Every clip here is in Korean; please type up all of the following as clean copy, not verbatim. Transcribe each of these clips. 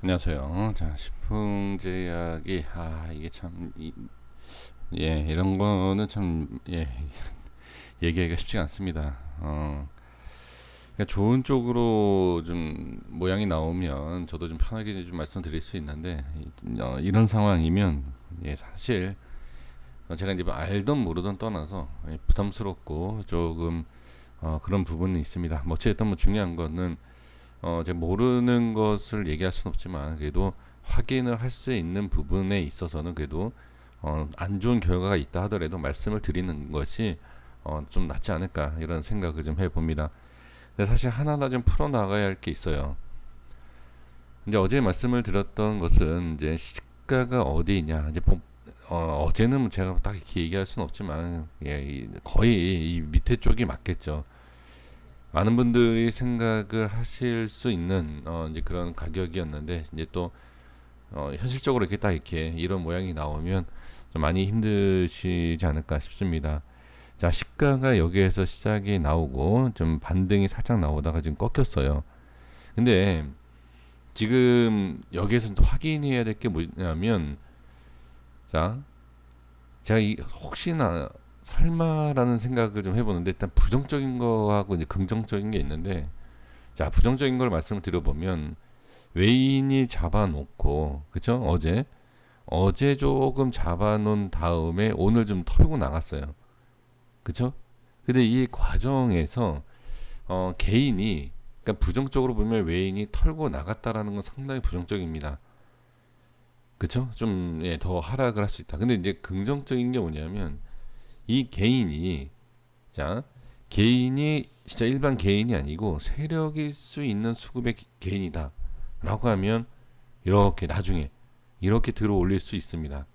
안녕하세요. 자, 식품제약이 이게 참 이런 거는 참 얘기하기가 쉽지가 않습니다. 그러니까 좋은 쪽으로 좀 모양이 나오면 저도 좀 편하게 좀 말씀드릴 수 있는데 이런 상황이면 사실 제가 이제 뭐 알던 모르던 떠나서 부담스럽고 조금 그런 부분이 있습니다. 뭐 어쨌든 뭐 중요한 거는 제가 모르는 것을 얘기할 수는 없지만 그래도 확인을 할 수 있는 부분에 있어서는 그래도 안 좋은 결과가 있다 하더라도 말씀을 드리는 것이 좀 낫지 않을까 이런 생각을 좀 해봅니다. 근데 사실 하나하나 좀 풀어나가야 할 게 있어요. 이제 어제 말씀을 드렸던 것은 이제 시가가 어디 있냐. 이제 어제는 제가 딱 이렇게 얘기할 수는 없지만 거의 이 밑에 쪽이 맞겠죠. 많은 분들이 생각을 하실 수 있는 이제 그런 가격이었는데 이제 또 현실적으로 이렇게 딱 이렇게 이런 모양이 나오면 좀 많이 힘드시지 않을까 싶습니다. 자, 시가가 여기에서 시작이 나오고 좀 반등이 살짝 나오다가 지금 꺾였어요. 근데 지금 여기에서 또 확인해야 될 게 뭐냐면, 자, 제가 혹시나 설마라는 생각을 좀 해보는데 일단 부정적인 거하고 이제 긍정적인 게 있는데, 자, 부정적인 걸 말씀을 드려보면 외인이 잡아놓고, 그쵸? 어제 조금 잡아놓은 다음에 오늘 좀 털고 나갔어요. 그쵸? 근데 이 과정에서 개인이, 그러니까 부정적으로 보면 외인이 털고 나갔다라는 건 상당히 부정적입니다. 그쵸? 좀 더 하락을 할 수 있다. 근데 이제 긍정적인 게 뭐냐면 이 개인이, 자, 개인이 진짜 일반 개인이 아니고 세력일 수 있는 수급의 개인이다 라고 하면 이렇게 나중에 이렇게 들어 올릴 수 있습니다.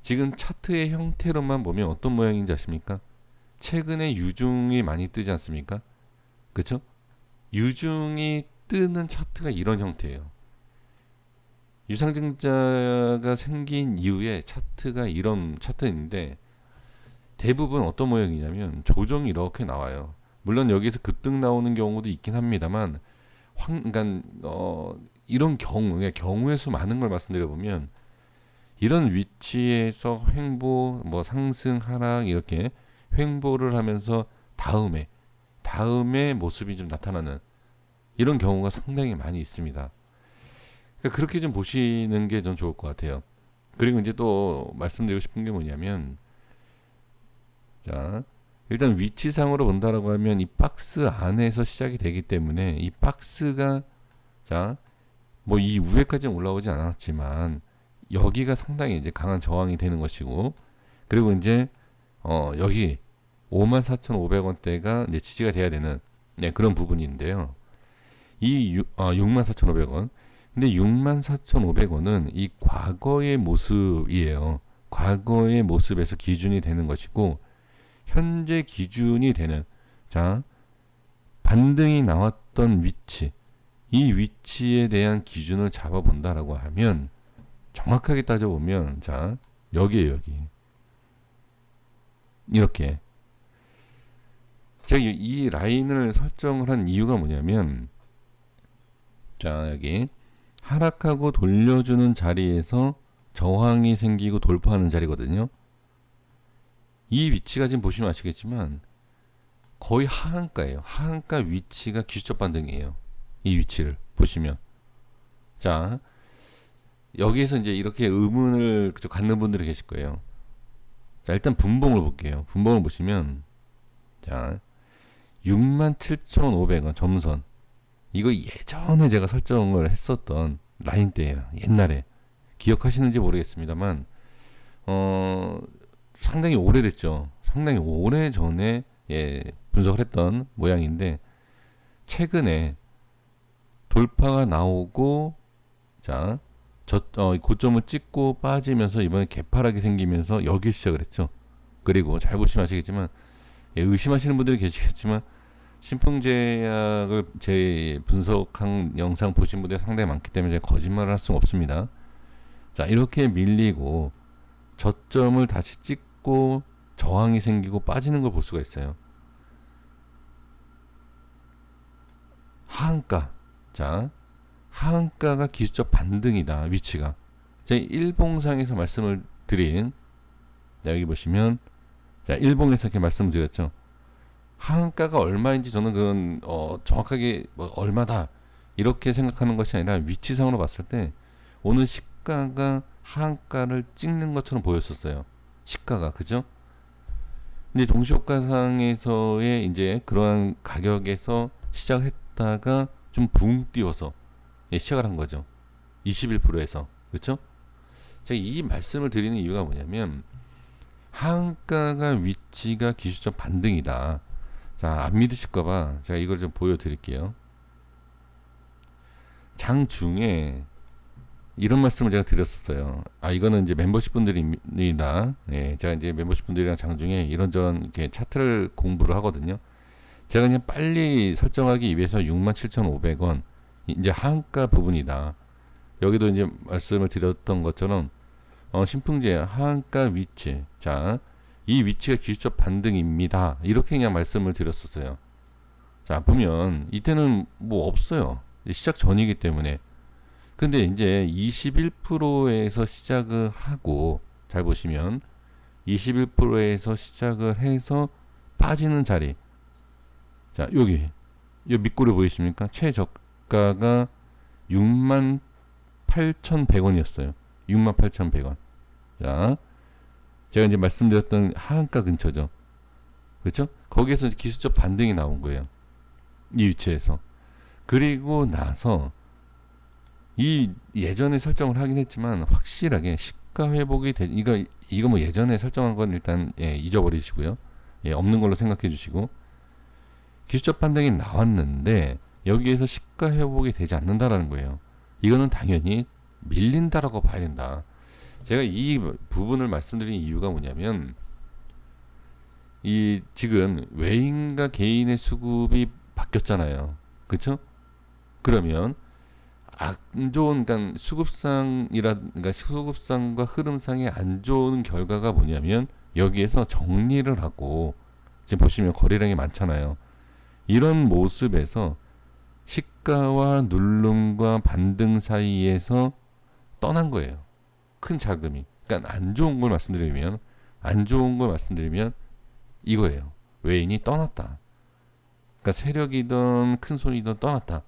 지금 차트의 형태로만 보면 어떤 모양인지 아십니까? 최근에 유중이 많이 뜨지 않습니까? 그쵸? 유중이 뜨는 차트가 이런 형태예요. 유상증자가 생긴 이후에 차트가 이런 차트인데 대부분 어떤 모양이냐면 조정이 이렇게 나와요. 물론 여기서 급등 나오는 경우도 있긴 합니다만 그러니까 이런 경우의 수 많은 걸 말씀드려 보면 이런 위치에서 횡보, 뭐 상승, 하락 이렇게 횡보를 하면서 다음에 모습이 좀 나타나는 이런 경우가 상당히 많이 있습니다. 그러니까 그렇게 좀 보시는 게 좀 좋을 것 같아요. 그리고 이제 또 말씀드리고 싶은 게 뭐냐면, 자, 일단 위치상으로 본다라고 하면 이 박스 안에서 시작이 되기 때문에 이 박스가, 자, 뭐 이 위에까지는 올라오지 않았지만 여기가 상당히 이제 강한 저항이 되는 것이고, 그리고 이제 여기 54,500원대가 이제 지지가 돼야 되는 그런 부분인데요. 이 64,500원. 근데 64,500원은 이 과거의 모습이에요. 과거의 모습에서 기준이 되는 것이고 현재 기준이 되는, 자, 반등이 나왔던 위치, 이 위치에 대한 기준을 잡아본다라고 하면 정확하게 따져보면, 자, 여기에요, 여기. 이렇게 제가 이 라인을 설정을 한 이유가 뭐냐면, 자, 여기 하락하고 돌려주는 자리에서 저항이 생기고 돌파하는 자리거든요. 이 위치가 지금 보시면 아시겠지만 거의 하한가예요. 하한가 위치가 기술적 반등이에요. 이 위치를 보시면, 자, 여기에서 이제 이렇게 의문을 갖는 분들이 계실 거예요. 자, 일단 분봉을 볼게요. 분봉을 보시면, 자, 67,500원 점선. 이거 예전에 제가 설정을 했었던 라인대예요. 옛날에. 기억하시는지 모르겠습니다만, 어, 상당히 오래됐죠. 상당히 오래 전에 분석을 했던 모양인데, 최근에 돌파가 나오고, 자, 고점을 찍고 빠지면서 이번에 개파락이 생기면서 여기 시작을 했죠. 그리고 잘 보시면 아시겠지만, 의심하시는 분들이 계시겠지만, 신풍제약을 제 분석한 영상 보신 분들이 상당히 많기 때문에 제가 거짓말을 할 수는 없습니다. 자, 이렇게 밀리고 저점을 다시 찍고 저항이 생기고 빠지는 걸 볼 수가 있어요. 하한가. 자, 하한가가 기술적 반등이다. 위치가. 제 일봉상에서 말씀을 드린, 자, 여기 보시면, 자, 일봉에서 이렇게 말씀드렸죠. 하한가가 얼마인지 저는 그런 정확하게 뭐 얼마다 이렇게 생각하는 것이 아니라 위치상으로 봤을 때 오늘 시가가 하한가를 찍는 것처럼 보였었어요. 시가가, 그죠? 근데 동시효과상에서의 이제 그러한 가격에서 시작했다가 좀 붕 띄워서 시작을 한 거죠. 21%에서. 그렇죠? 제가 이 말씀을 드리는 이유가 뭐냐면 하한가가 위치가 기술적 반등이다. 자, 안 믿으실까봐 제가 이걸 좀 보여드릴게요. 장중에 이런 말씀을 제가 드렸었어요. 아, 이거는 이제 멤버십 분들입니다. 예, 제가 이제 멤버십 분들이랑 장중에 이런저런 이렇게 차트를 공부를 하거든요. 제가 그냥 빨리 설정하기 위해서 67,500원 이제 하한가 부분이다. 여기도 이제 말씀을 드렸던 것처럼 신풍제 하한가 위치, 자, 이 위치가 기술적 반등입니다. 이렇게 그냥 말씀을 드렸었어요. 자, 보면 이때는 뭐 없어요. 시작 전이기 때문에. 근데 이제 21%에서 시작을 하고, 잘 보시면 21%에서 시작을 해서 빠지는 자리. 자, 여기 밑꼬리 보이십니까? 최저가가 68,100원이었어요. 68,100원. 자, 제가 이제 말씀드렸던 하한가 근처죠. 그렇죠? 거기에서 기술적 반등이 나온 거예요. 이 위치에서. 그리고 나서 이 예전에 설정을 하긴 했지만 확실하게 시가 회복이 이거 뭐 예전에 설정한 건 일단 잊어버리시고요. 없는 걸로 생각해 주시고, 기술적 반등이 나왔는데 여기에서 시가 회복이 되지 않는다라는 거예요. 이거는 당연히 밀린다라고 봐야 된다. 제가 이 부분을 말씀드린 이유가 뭐냐면 이 지금 외인과 개인의 수급이 바뀌었잖아요. 그렇죠? 그러면 안 좋은, 그러니까 그러니까 수급상과 흐름상의 안 좋은 결과가 뭐냐면 여기에서 정리를 하고, 지금 보시면 거래량이 많잖아요. 이런 모습에서 시가와 누름과 반등 사이에서 떠난 거예요. 큰 자금이. 그러니까 안 좋은 걸 말씀드리면 이거예요. 외인이 떠났다. 그러니까 세력이든 큰 손이든 떠났다.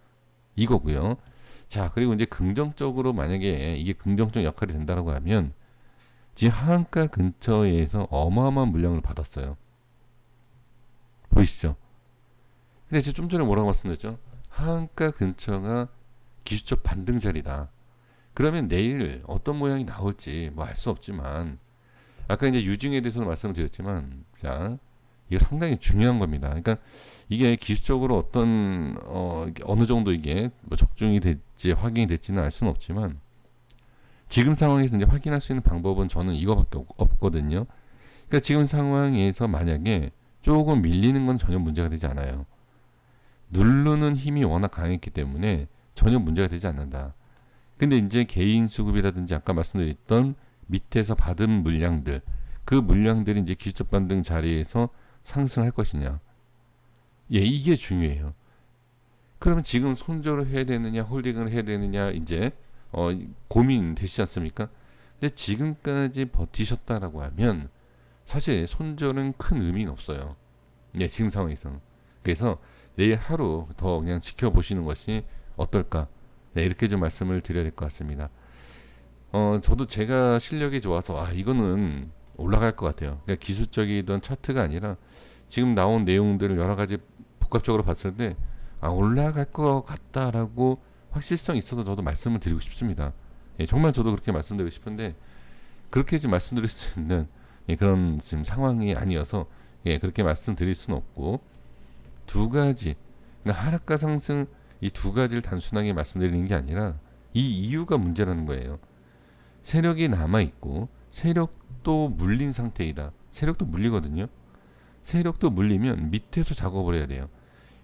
이거고요. 자, 그리고 이제 긍정적으로 만약에 이게 긍정적 역할이 된다고 하면 지금 하한가 근처에서 어마어마한 물량을 받았어요. 보이시죠? 근데 제가 좀 전에 뭐라고 말씀드렸죠? 하한가 근처가 기술적 반등 자리다. 그러면 내일 어떤 모양이 나올지 뭐 알 수 없지만, 아까 이제 유증에 대해서도 말씀을 드렸지만, 자, 이게 상당히 중요한 겁니다. 그러니까 이게 기술적으로 어느 정도 이게 뭐 적중이 될지 확인이 될지는 알 수는 없지만, 지금 상황에서 이제 확인할 수 있는 방법은 저는 이거밖에 없거든요. 그러니까 지금 상황에서 만약에 조금 밀리는 건 전혀 문제가 되지 않아요. 누르는 힘이 워낙 강했기 때문에 전혀 문제가 되지 않는다. 근데 이제 개인 수급이라든지 아까 말씀드렸던 밑에서 받은 물량들, 그 물량들이 이제 기술적 반등 자리에서 상승할 것이냐. 이게 중요해요. 그러면 지금 손절을 해야 되느냐, 홀딩을 해야 되느냐, 이제 고민 되시지 않습니까? 근데 지금까지 버티셨다라고 하면 사실 손절은 큰 의미는 없어요. 지금 상황에서는. 그래서 내일 하루 더 그냥 지켜보시는 것이 어떨까? 이렇게 좀 말씀을 드려야 될 것 같습니다. 저도 제가 실력이 좋아서 이거는 올라갈 것 같아요. 그러니까 기술적이던 차트가 아니라 지금 나온 내용들을 여러 가지 복합적으로 봤을 때 올라갈 것 같다라고 확실성 있어서 저도 말씀을 드리고 싶습니다. 정말 저도 그렇게 말씀드리고 싶은데 그렇게 좀 말씀드릴 수 있는 그런 지금 상황이 아니어서 그렇게 말씀드릴 수는 없고, 두 가지, 그러니까 하락과 상승 이 두 가지를 단순하게 말씀드리는 게 아니라 이 이유가 문제라는 거예요. 세력이 남아있고 세력도 물린 상태이다. 세력도 물리거든요. 세력도 물리면 밑에서 작업을 해야 돼요.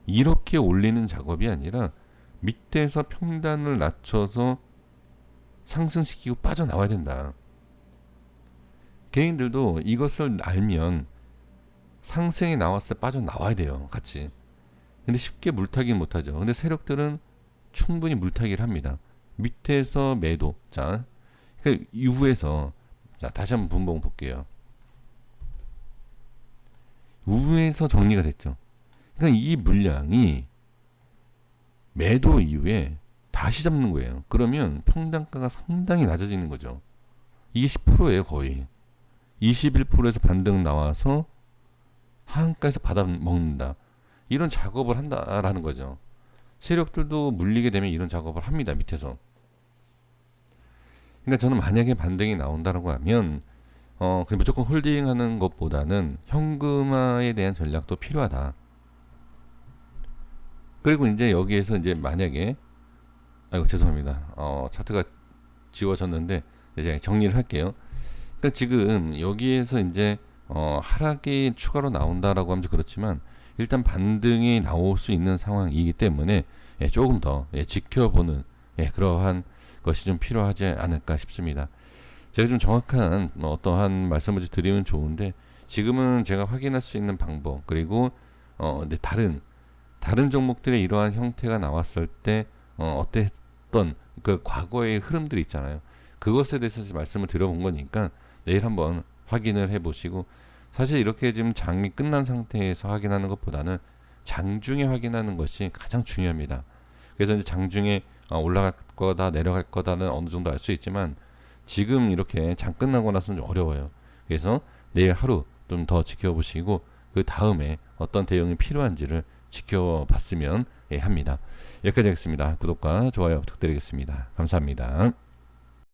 이렇게 올리는 작업이 아니라 밑에서 평단을 낮춰서 상승시키고 빠져나와야 된다. 개인들도 이것을 알면 상승이 나왔을 때 빠져나와야 돼요. 같이. 근데 쉽게 물타기는 못하죠. 근데 세력들은 충분히 물타기를 합니다. 밑에서 매도. 자, 그러니까 이후에서 자 다시 한번 분봉 볼게요. 우에서 정리가 됐죠. 그러니까 이 물량이 매도 이후에 다시 잡는 거예요. 그러면 평단가가 상당히 낮아지는 거죠. 이게 10%예요, 거의. 21%에서 반등 나와서 하한가에서 받아 먹는다. 이런 작업을 한다라는 거죠. 세력들도 물리게 되면 이런 작업을 합니다, 밑에서. 그러니까 저는 만약에 반등이 나온다라고 하면 그냥 무조건 홀딩하는 것보다는 현금화에 대한 전략도 필요하다. 그리고 이제 여기에서 이제 만약에 아이고 죄송합니다. 차트가 지워졌는데 이제 정리를 할게요. 그러니까 지금 여기에서 이제 하락이 추가로 나온다라고 하면 그렇지만 일단 반등이 나올 수 있는 상황이기 때문에 조금 더 지켜보는 그러한 것이 좀 필요하지 않을까 싶습니다. 제가 좀 정확한 어떠한 말씀을 드리면 좋은데 지금은 제가 확인할 수 있는 방법 그리고 근데 다른 종목들의 이러한 형태가 나왔을 때 어땠던 그 과거의 흐름들이 있잖아요. 그것에 대해서 말씀을 드려본 거니까 내일 한번 확인을 해보시고 사실 이렇게 지금 장이 끝난 상태에서 확인하는 것보다는 장중에 확인하는 것이 가장 중요합니다. 그래서 이제 장중에 올라갈 거다 내려갈 거다는 어느 정도 알 수 있지만 지금 이렇게 장 끝나고 나서는 좀 어려워요. 그래서 내일 하루 좀 더 지켜보시고 그 다음에 어떤 대응이 필요한지를 지켜봤으면 합니다. 여기까지 하겠습니다. 구독과 좋아요 부탁드리겠습니다. 감사합니다.